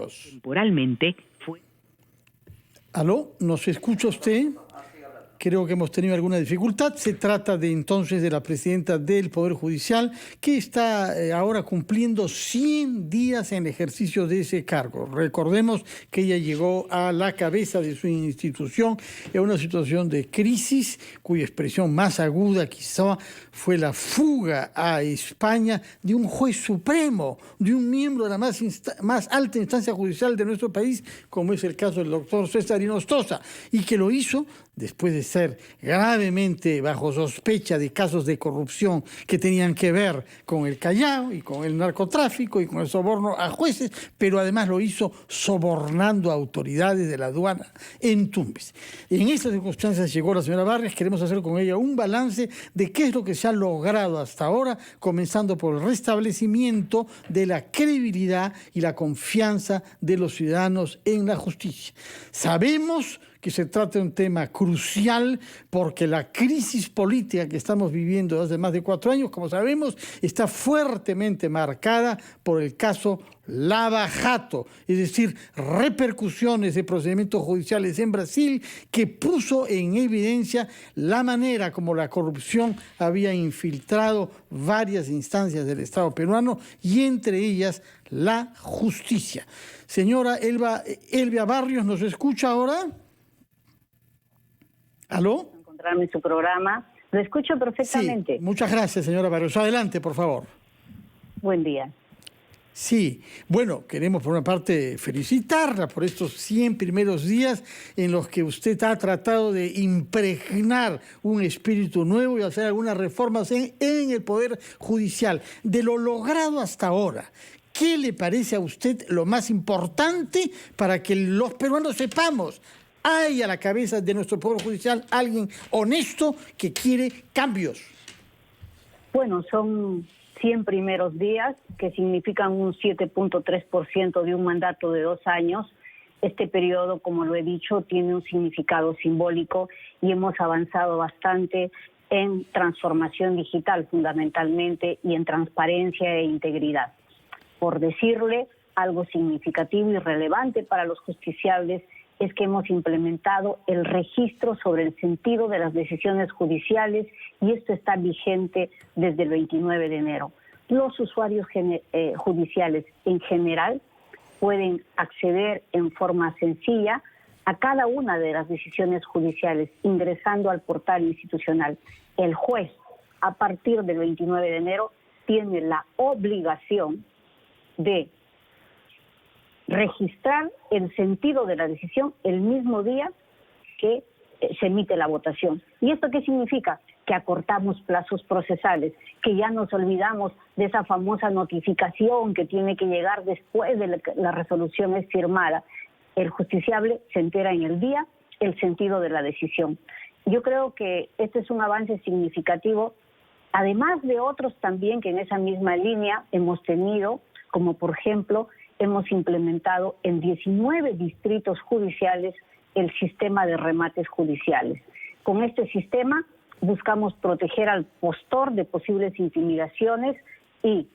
Barrios. Temporalmente fue... ¿Aló? ¿Nos escucha usted? Creo que hemos tenido alguna dificultad. Se trata entonces de la presidenta del Poder Judicial, que está ahora cumpliendo 100 días en ejercicio de ese cargo. Recordemos que ella llegó a la cabeza de su institución en una situación de crisis, cuya expresión más aguda quizá fue la fuga a España de un juez supremo, de un miembro de la más alta instancia judicial de nuestro país, como es el caso del doctor César Hinojosa, y que lo hizo después de ser gravemente bajo sospecha de casos de corrupción que tenían que ver con el Callao y con el narcotráfico y con el soborno a jueces, pero además lo hizo sobornando a autoridades de la aduana en Tumbes. En estas circunstancias llegó la señora Barrios. Queremos hacer con ella un balance de qué es lo que se ha logrado hasta ahora, comenzando por el restablecimiento de la credibilidad y la confianza de los ciudadanos en la justicia. Sabemos que se trata de un tema crucial porque la crisis política que estamos viviendo desde más de 4 años, como sabemos, está fuertemente marcada por el caso Lava Jato, es decir, repercusiones de procedimientos judiciales en Brasil que puso en evidencia la manera como la corrupción había infiltrado varias instancias del Estado peruano y entre ellas la justicia. Señora Elvia Barrios, ¿nos escucha ahora? ¿Aló? Encontrarme en su programa. Lo escucho perfectamente. Sí, muchas gracias, señora Barrios. Adelante, por favor. Buen día. Sí, bueno, queremos por una parte felicitarla por estos 100 primeros días en los que usted ha tratado de impregnar un espíritu nuevo y hacer algunas reformas en el Poder Judicial. De lo logrado hasta ahora, ¿qué le parece a usted lo más importante para que los peruanos sepamos? Hay a la cabeza de nuestro Poder Judicial alguien honesto que quiere cambios. Bueno, son 100 primeros días que significan un 7.3% de un mandato de 2 años. Este periodo, como lo he dicho, tiene un significado simbólico y hemos avanzado bastante en transformación digital fundamentalmente y en transparencia e integridad. Por decirle algo significativo y relevante para los justiciables, es que hemos implementado el registro sobre el sentido de las decisiones judiciales y esto está vigente desde el 29 de enero. Los usuarios judiciales en general pueden acceder en forma sencilla a cada una de las decisiones judiciales ingresando al portal institucional. El juez, a partir del 29 de enero, tiene la obligación de registrar el sentido de la decisión el mismo día que se emite la votación. ¿Y esto qué significa? Que acortamos plazos procesales, que ya nos olvidamos de esa famosa notificación que tiene que llegar después de que la resolución es firmada. El justiciable se entera en el día el sentido de la decisión. Yo creo que este es un avance significativo, además de otros también que en esa misma línea hemos tenido, como por ejemplo, hemos implementado en 19 distritos judiciales el sistema de remates judiciales. Con este sistema buscamos proteger al postor de posibles intimidaciones y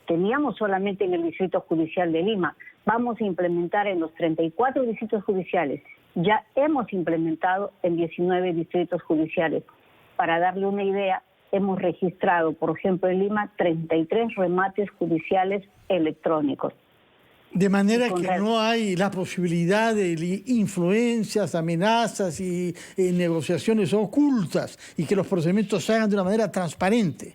teníamos solamente en el Distrito Judicial de Lima. Vamos a implementar en los 34 distritos judiciales. Ya hemos implementado en 19 distritos judiciales. Para darle una idea, hemos registrado, por ejemplo, en Lima, 33 remates judiciales electrónicos. De manera que no hay la posibilidad de influencias, amenazas y negociaciones ocultas y que los procedimientos se hagan de una manera transparente.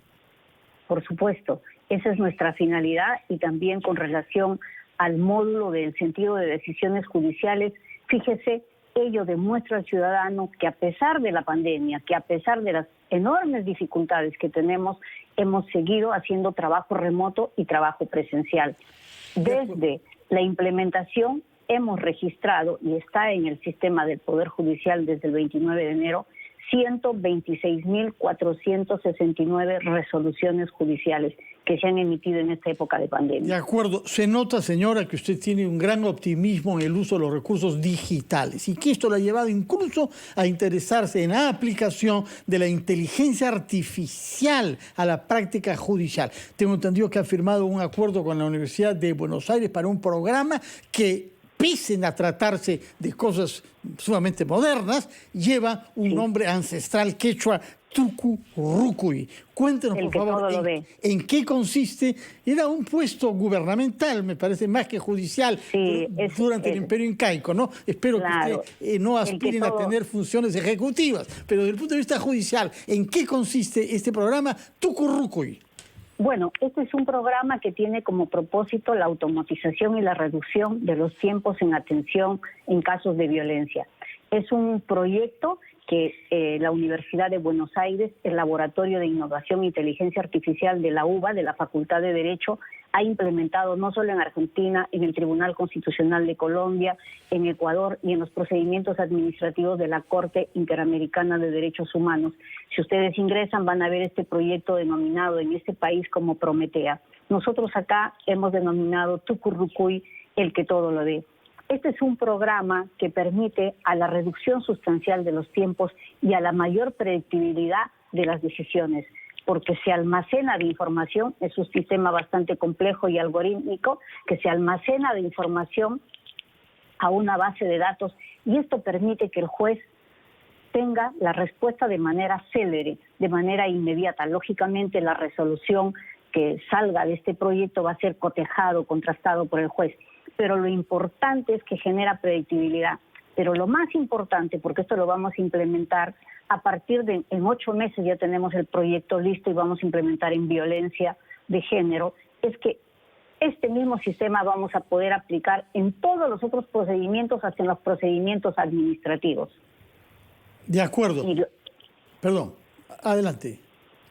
Por supuesto, esa es nuestra finalidad y también con relación al módulo del sentido de decisiones judiciales, fíjese, ello demuestra al ciudadano que a pesar de la pandemia, que a pesar de las enormes dificultades que tenemos, hemos seguido haciendo trabajo remoto y trabajo presencial. Desde la implementación hemos registrado, y está en el sistema del Poder Judicial desde el 29 de enero, 126.469 resoluciones judiciales. que se han emitido en esta época de pandemia. De acuerdo. Se nota, señora, que usted tiene un gran optimismo en el uso de los recursos digitales y que esto le ha llevado incluso a interesarse en la aplicación de la inteligencia artificial a la práctica judicial. Tengo entendido que ha firmado un acuerdo con la Universidad de Buenos Aires para un programa que, pese a tratarse de cosas sumamente modernas, lleva un nombre ancestral quechua, Tucurucuy. Cuéntenos, por favor, en qué consiste. Era un puesto gubernamental, me parece, más que judicial, durante el Imperio Incaico, ¿no? Espero que usted no aspiren a tener funciones ejecutivas, pero desde el punto de vista judicial, ¿en qué consiste este programa Tucurucuy? Bueno, este es un programa que tiene como propósito la automatización y la reducción de los tiempos en atención en casos de violencia. Es un proyecto que la Universidad de Buenos Aires, el Laboratorio de Innovación e Inteligencia Artificial de la UBA, de la Facultad de Derecho, ha implementado no solo en Argentina, en el Tribunal Constitucional de Colombia, en Ecuador y en los procedimientos administrativos de la Corte Interamericana de Derechos Humanos. Si ustedes ingresan, van a ver este proyecto denominado en este país como Prometea. Nosotros acá hemos denominado Tucurucuy, el que todo lo ve. Este es un programa que permite a la reducción sustancial de los tiempos y a la mayor predictibilidad de las decisiones, porque se almacena de información, es un sistema bastante complejo y algorítmico, que se almacena de información a una base de datos, y esto permite que el juez tenga la respuesta de manera célere, de manera inmediata. Lógicamente, la resolución que salga de este proyecto va a ser cotejado, contrastado por el juez. Pero lo importante es que genera predictibilidad. Pero lo más importante, porque esto lo vamos a implementar a partir de, en 8 meses ya tenemos el proyecto listo y vamos a implementar en violencia de género, es que este mismo sistema vamos a poder aplicar en todos los otros procedimientos, hasta en los procedimientos administrativos. De acuerdo. Perdón, adelante.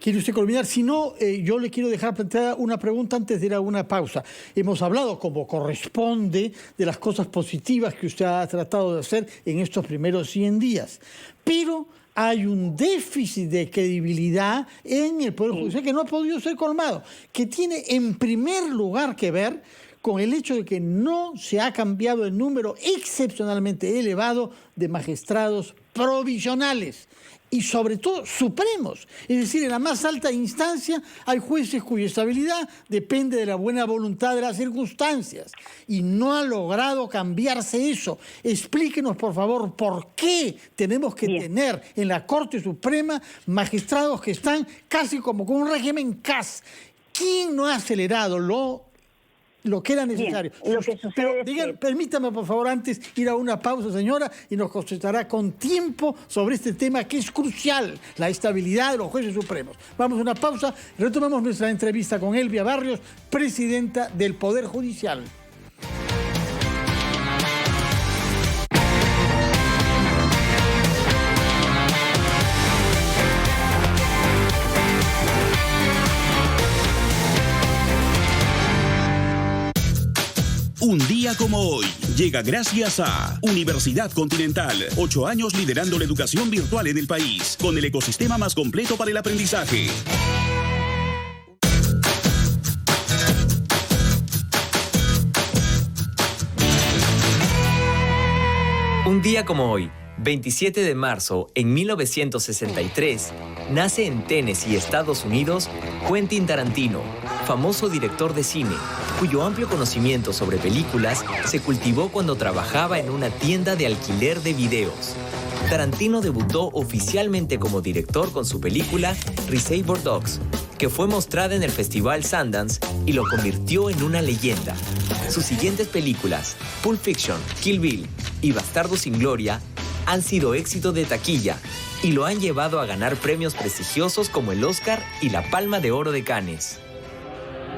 ¿Quiere usted culminar? Si no, yo le quiero dejar planteada una pregunta antes de ir a una pausa. Hemos hablado, como corresponde, de las cosas positivas que usted ha tratado de hacer en estos primeros 100 días. Pero hay un déficit de credibilidad en el Poder Judicial que no ha podido ser colmado, que tiene en primer lugar que ver con el hecho de que no se ha cambiado el número excepcionalmente elevado de magistrados provisionales y sobre todo supremos. Es decir, en la más alta instancia hay jueces cuya estabilidad depende de la buena voluntad de las circunstancias y no ha logrado cambiarse eso. Explíquenos, por favor, por qué tenemos que tener en la Corte Suprema magistrados que están casi como con un régimen CAS. ¿Quién no ha acelerado lo que era necesario? Bien, lo que sucede permítame, por favor, antes ir a una pausa, señora, y nos concentrará con tiempo sobre este tema que es crucial, la estabilidad de los jueces supremos. Vamos a una pausa, retomamos nuestra entrevista con Elvia Barrios, presidenta del Poder Judicial. Un día como hoy llega gracias a Universidad Continental. 8 años liderando la educación virtual en el país, con el ecosistema más completo para el aprendizaje. Un día como hoy, 27 de marzo, en 1963, nace en Tennessee, Estados Unidos, Quentin Tarantino, famoso director de cine, cuyo amplio conocimiento sobre películas se cultivó cuando trabajaba en una tienda de alquiler de videos. Tarantino debutó oficialmente como director con su película Reservoir Dogs, que fue mostrada en el Festival Sundance y lo convirtió en una leyenda. Sus siguientes películas, Pulp Fiction, Kill Bill y Bastardos sin Gloria, han sido éxito de taquilla y lo han llevado a ganar premios prestigiosos como el Oscar y la Palma de Oro de Cannes.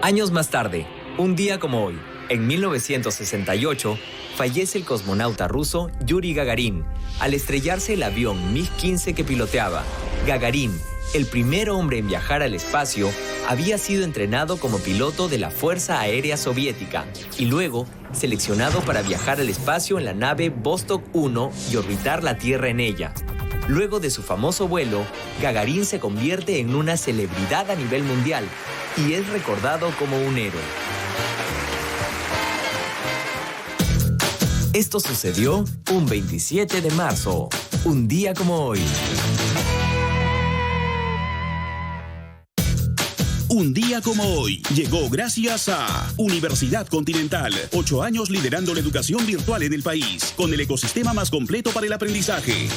Años más tarde, un día como hoy, en 1968, fallece el cosmonauta ruso Yuri Gagarin al estrellarse el avión MiG-15 que piloteaba. Gagarin, el primer hombre en viajar al espacio, había sido entrenado como piloto de la Fuerza Aérea Soviética y luego seleccionado para viajar al espacio en la nave Vostok 1 y orbitar la Tierra en ella. Luego de su famoso vuelo, Gagarin se convierte en una celebridad a nivel mundial y es recordado como un héroe. Esto sucedió un 27 de marzo, un día como hoy. Un día como hoy llegó gracias a Universidad Continental. 8 años liderando la educación virtual en el país, con el ecosistema más completo para el aprendizaje.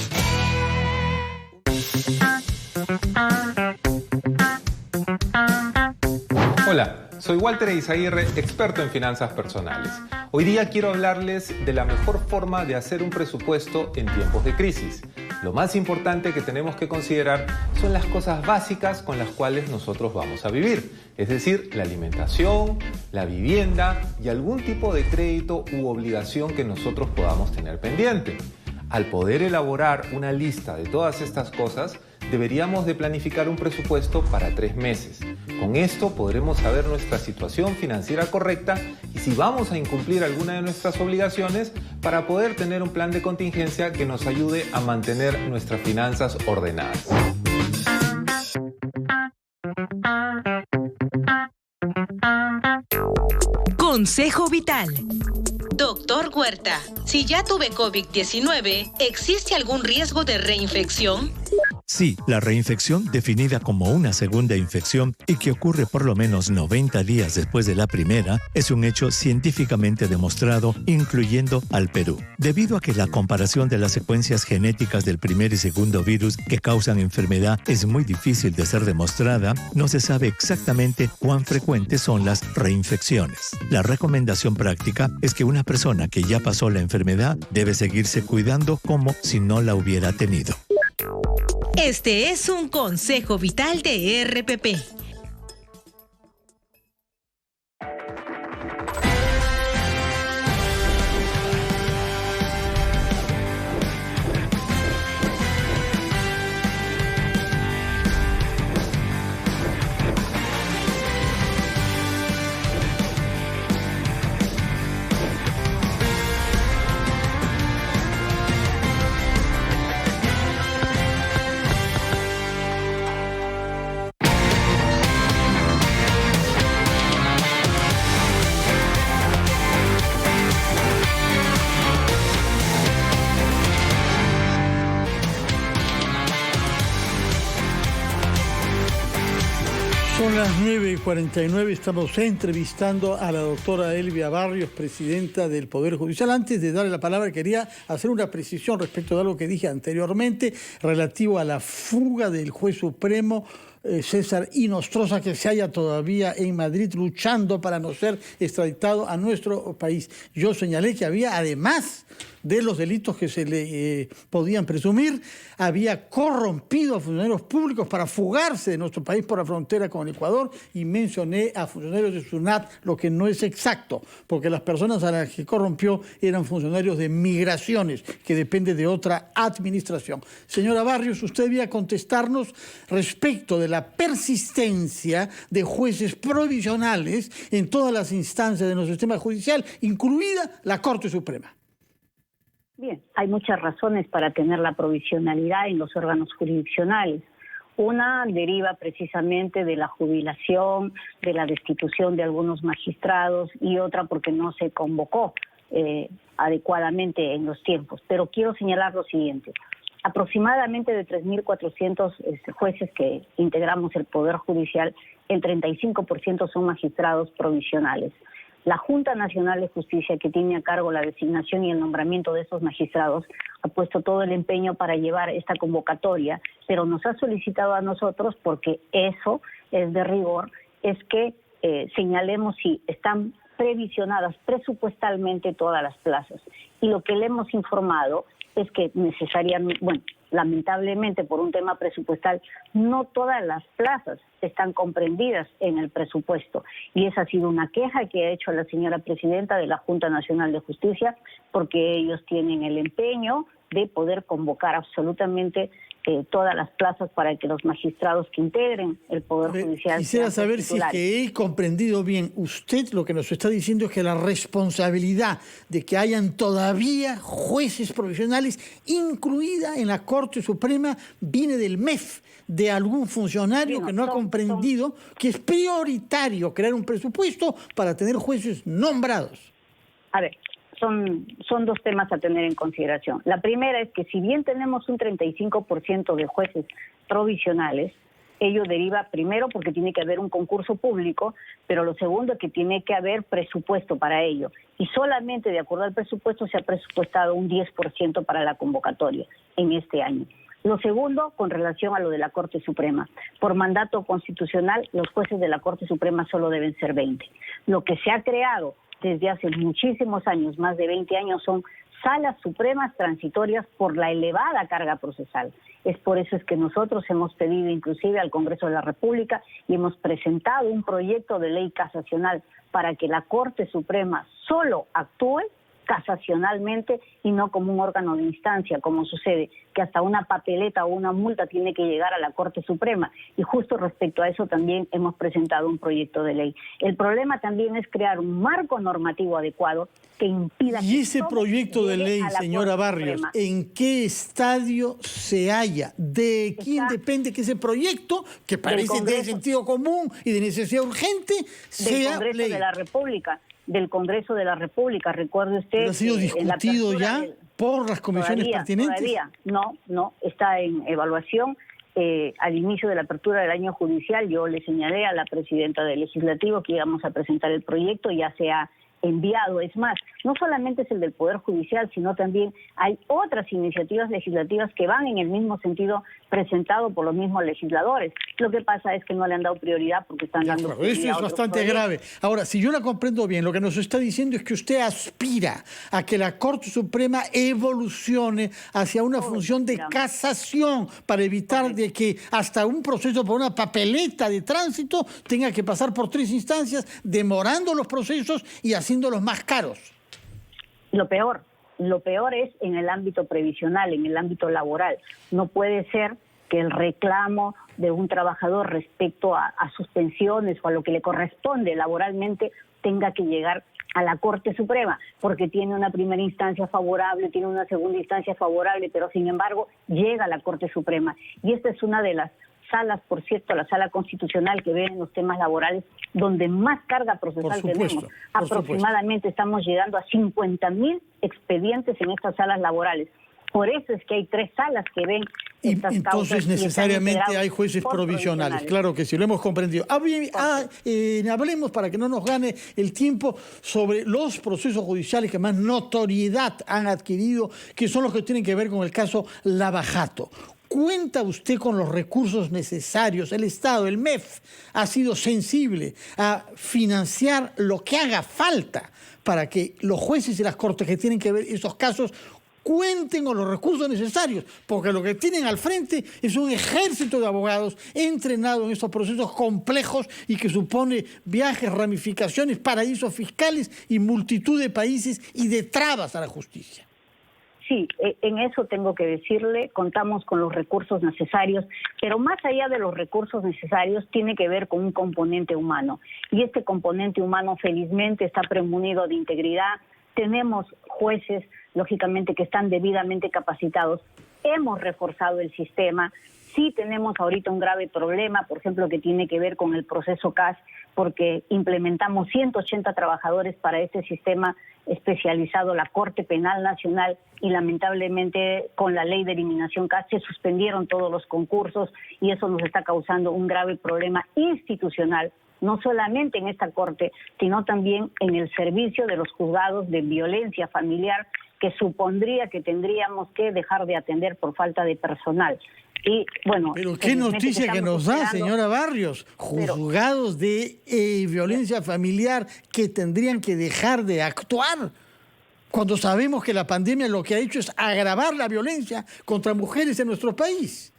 Hola, soy Walter Eizaguirre, experto en finanzas personales. Hoy día quiero hablarles de la mejor forma de hacer un presupuesto en tiempos de crisis. Lo más importante que tenemos que considerar son las cosas básicas con las cuales nosotros vamos a vivir, es decir, la alimentación, la vivienda y algún tipo de crédito u obligación que nosotros podamos tener pendiente. Al poder elaborar una lista de todas estas cosas, deberíamos de planificar un presupuesto para 3 meses. Con esto podremos saber nuestra situación financiera correcta y si vamos a incumplir alguna de nuestras obligaciones para poder tener un plan de contingencia que nos ayude a mantener nuestras finanzas ordenadas. Consejo Vital. Doctor Huerta, si ya tuve COVID-19, ¿existe algún riesgo de reinfección? Sí, la reinfección, definida como una segunda infección y que ocurre por lo menos 90 días después de la primera, es un hecho científicamente demostrado, incluyendo al Perú. Debido a que la comparación de las secuencias genéticas del primer y segundo virus que causan enfermedad es muy difícil de ser demostrada, no se sabe exactamente cuán frecuentes son las reinfecciones. La recomendación práctica es que una persona que ya pasó la enfermedad debe seguirse cuidando como si no la hubiera tenido. Este es un consejo vital de RPP. Son las 9:49, estamos entrevistando a la doctora Elvia Barrios, presidenta del Poder Judicial. Antes de darle la palabra, quería hacer una precisión respecto de algo que dije anteriormente, relativo a la fuga del juez supremo César Inostroza, que se halla todavía en Madrid luchando para no ser extraditado a nuestro país. Yo señalé que había, además de los delitos que se le podían presumir, había corrompido a funcionarios públicos para fugarse de nuestro país por la frontera con Ecuador, y mencioné a funcionarios de SUNAT, lo que no es exacto, porque las personas a las que corrompió eran funcionarios de migraciones, que depende de otra administración. Señora Barrios, usted debía contestarnos respecto de la persistencia de jueces provisionales en todas las instancias de nuestro sistema judicial, incluida la Corte Suprema. Bien, hay muchas razones para tener la provisionalidad en los órganos jurisdiccionales. Una deriva precisamente de la jubilación, de la destitución de algunos magistrados, y otra porque no se convocó adecuadamente en los tiempos. Pero quiero señalar lo siguiente. Aproximadamente de 3.400 jueces que integramos el Poder Judicial, el 35% son magistrados provisionales. La Junta Nacional de Justicia, que tiene a cargo la designación y el nombramiento de esos magistrados, ha puesto todo el empeño para llevar esta convocatoria, pero nos ha solicitado a nosotros, porque eso es de rigor, es que señalemos si están previsionadas presupuestalmente todas las plazas. Y lo que le hemos informado es que necesariamente, lamentablemente por un tema presupuestal, no todas las plazas están comprendidas en el presupuesto. Y esa ha sido una queja que ha hecho la señora presidenta de la Junta Nacional de Justicia, porque ellos tienen el empeño de poder convocar absolutamente todas las plazas para que los magistrados que integren el Poder Judicial. Quisiera saber si es que he comprendido bien. Usted lo que nos está diciendo es que la responsabilidad de que hayan todavía jueces provisionales, incluida en la Corte Suprema, viene del MEF, de algún funcionario que no ha comprendido que es prioritario crear un presupuesto para tener jueces nombrados. A ver, son dos temas a tener en consideración. La primera es que si bien tenemos un 35% de jueces provisionales, ello deriva primero porque tiene que haber un concurso público, pero lo segundo es que tiene que haber presupuesto para ello. Y solamente de acuerdo al presupuesto se ha presupuestado un 10% para la convocatoria en este año. Lo segundo, con relación a lo de la Corte Suprema. Por mandato constitucional, los jueces de la Corte Suprema solo deben ser 20. Lo que se ha creado desde hace muchísimos años, más de 20 años, son salas supremas transitorias por la elevada carga procesal. Es por eso es que nosotros hemos pedido inclusive al Congreso de la República y hemos presentado un proyecto de ley casacional para que la Corte Suprema solo actúe casacionalmente y no como un órgano de instancia, como sucede, que hasta una papeleta o una multa tiene que llegar a la Corte Suprema. Y justo respecto a eso también hemos presentado un proyecto de ley. El problema también es crear un marco normativo adecuado que impida... Y ese proyecto de ley, señora Barrios, ¿en qué estadio se halla? ¿De quién depende que ese proyecto, que parece de sentido común y de necesidad urgente, sea ley? Del Congreso de la República. Del Congreso de la República, recuerde usted... ¿Ha sido discutido ya por las comisiones pertinentes? Todavía, no, está en evaluación. Al inicio de la apertura del año judicial, yo le señalé a la presidenta del Legislativo que íbamos a presentar el proyecto, ya se ha enviado. Es más, no solamente es el del Poder Judicial, sino también hay otras iniciativas legislativas que van en el mismo sentido presentado por los mismos legisladores. Lo que pasa es que no le han dado prioridad porque están dando prioridad. Esto es bastante grave. Ahora, si yo la comprendo bien, lo que nos está diciendo es que usted aspira a que la Corte Suprema evolucione hacia una función de casación para evitar de que hasta un proceso por una papeleta de tránsito tenga que pasar por 3 instancias, demorando los procesos y haciéndolos más caros. Lo peor es en el ámbito previsional, en el ámbito laboral. No puede ser que el reclamo de un trabajador respecto a sus pensiones o a lo que le corresponde laboralmente tenga que llegar a la Corte Suprema, porque tiene una primera instancia favorable, tiene una segunda instancia favorable, pero sin embargo llega a la Corte Suprema. Y esta es una de las salas, por cierto, la sala constitucional que ve en los temas laborales, donde más carga procesal tenemos. Aproximadamente estamos llegando a 50.000 expedientes en estas salas laborales. Por eso es que hay 3 salas que ven estas causas. Entonces necesariamente hay jueces provisionales. Claro que sí, lo hemos comprendido. Hablemos, para que no nos gane el tiempo, sobre los procesos judiciales que más notoriedad han adquirido, que son los que tienen que ver con el caso Lava Jato. ¿Cuenta usted con los recursos necesarios? El Estado, el MEF, ha sido sensible a financiar lo que haga falta para que los jueces y las cortes que tienen que ver esos casos cuenten con los recursos necesarios, porque lo que tienen al frente es un ejército de abogados entrenados en estos procesos complejos y que supone viajes, ramificaciones, paraísos fiscales y multitud de países y de trabas a la justicia. Sí, en eso tengo que decirle, contamos con los recursos necesarios, pero más allá de los recursos necesarios tiene que ver con un componente humano. Y este componente humano felizmente está premunido de integridad. Tenemos jueces, lógicamente, que están debidamente capacitados. Hemos reforzado el sistema. Sí tenemos ahorita un grave problema, por ejemplo, que tiene que ver con el proceso CAS, porque implementamos 180 trabajadores para este sistema especializado, la Corte Penal Nacional, y lamentablemente con la ley de eliminación CAS se suspendieron todos los concursos y eso nos está causando un grave problema institucional, no solamente en esta Corte, sino también en el servicio de los juzgados de violencia familiar, que supondría que tendríamos que dejar de atender por falta de personal. Y bueno, pero qué noticia que nos da, señora Barrios, juzgados de violencia familiar que tendrían que dejar de actuar, cuando sabemos que la pandemia lo que ha hecho es agravar la violencia contra mujeres en nuestro país.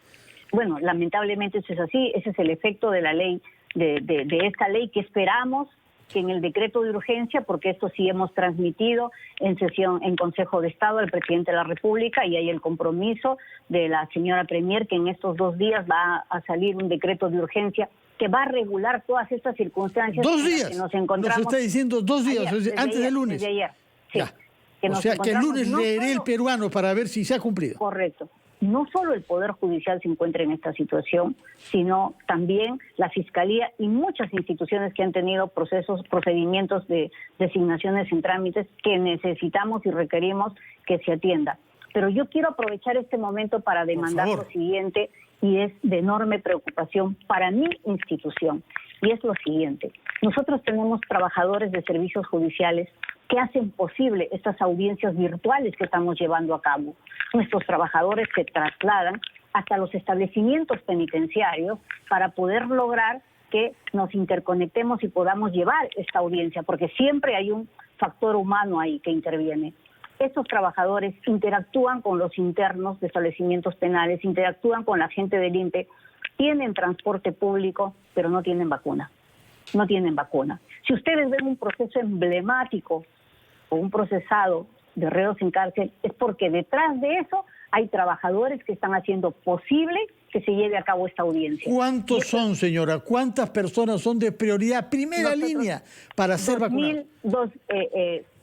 Bueno, lamentablemente eso es así, ese es el efecto de la ley, de esta ley que esperamos que en el decreto de urgencia, porque esto sí hemos transmitido en sesión en Consejo de Estado al presidente de la República, y hay el compromiso de la señora Premier que en estos 2 días va a salir un decreto de urgencia que va a regular todas estas circunstancias. 2 días. Que nos encontramos. Nos está diciendo 2 días, ayer, antes ayer, del lunes. Desde ayer, sí. Ya. Que O sea que el lunes no leeré solo, el peruano para ver si se ha cumplido. Correcto. No solo el Poder Judicial se encuentra en esta situación, sino también la Fiscalía y muchas instituciones que han tenido procedimientos de designaciones en trámites que necesitamos y requerimos que se atienda. Pero yo quiero aprovechar este momento para demandar lo siguiente, y es de enorme preocupación para mi institución, y es lo siguiente. Nosotros tenemos trabajadores de servicios judiciales que hacen posible estas audiencias virtuales que estamos llevando a cabo. Nuestros trabajadores se trasladan hasta los establecimientos penitenciarios para poder lograr que nos interconectemos y podamos llevar esta audiencia, porque siempre hay un factor humano ahí que interviene. Estos trabajadores interactúan con los internos de establecimientos penales, interactúan con la gente del INPE, tienen transporte público, pero no tienen vacuna. No tienen vacuna. Si ustedes ven un proceso emblemático o un procesado de reos en cárcel, es porque detrás de eso hay trabajadores que están haciendo posible que se lleve a cabo esta audiencia. ¿Cuántos son, señora? ¿Cuántas personas son de prioridad, primera línea, para ser vacunados?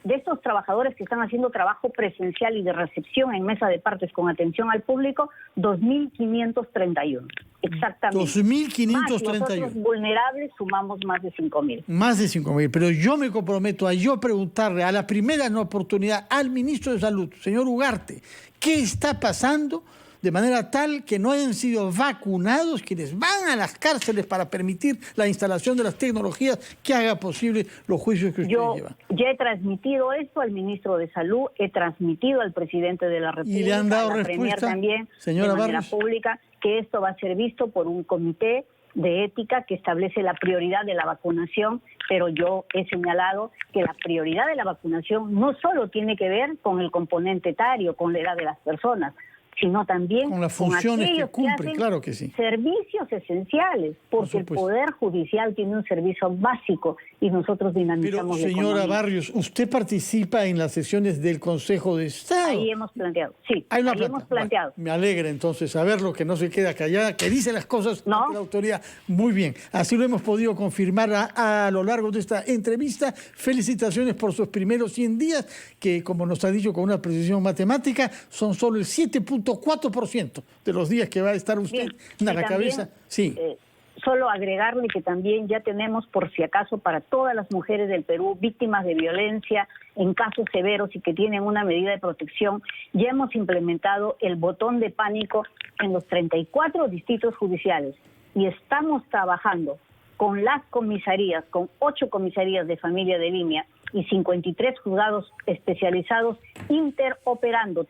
De estos trabajadores que están haciendo trabajo presencial y de recepción en mesa de partes con atención al público, 2.531. Exactamente. 2.531. Nosotros vulnerables sumamos más de 5.000. Más de 5.000. Pero yo me comprometo a preguntarle a la primera oportunidad al ministro de Salud, señor Ugarte, ¿qué está pasando de manera tal que no hayan sido vacunados quienes van a las cárceles para permitir la instalación de las tecnologías que haga posible los juicios que ustedes llevan? Ya he transmitido esto al ministro de Salud, he transmitido al presidente de la República, ¿y le han dado a la respuesta, Premier también, señora de manera Barrios? pública, que esto va a ser visto por un comité de ética que establece la prioridad de la vacunación, pero yo he señalado que la prioridad de la vacunación no solo tiene que ver con el componente etario, con la edad de las personas, sino también con las funciones que cumple, que hacen claro que sí. Servicios esenciales, porque el Poder Judicial tiene un servicio básico y nosotros dinamizamos. Pero, señora Barrios, usted participa en las sesiones del Consejo de Estado. Ahí hemos planteado, sí, ahí hemos planteado. Bueno, me alegra entonces saberlo, que no se queda callada, que dice las cosas ante la autoridad. Muy bien, así lo hemos podido confirmar a lo largo de esta entrevista. Felicitaciones por sus primeros 100 días, que como nos ha dicho con una precisión matemática, son solo el 7.4% de los días que va a estar usted a la cabeza. Sí. Solo agregarle que también ya tenemos, por si acaso, para todas las mujeres del Perú víctimas de violencia en casos severos y que tienen una medida de protección, ya hemos implementado el botón de pánico en los 34 distritos judiciales y estamos trabajando con las comisarías, con 8 comisarías de familia de línea y 53 juzgados especializados interoperando,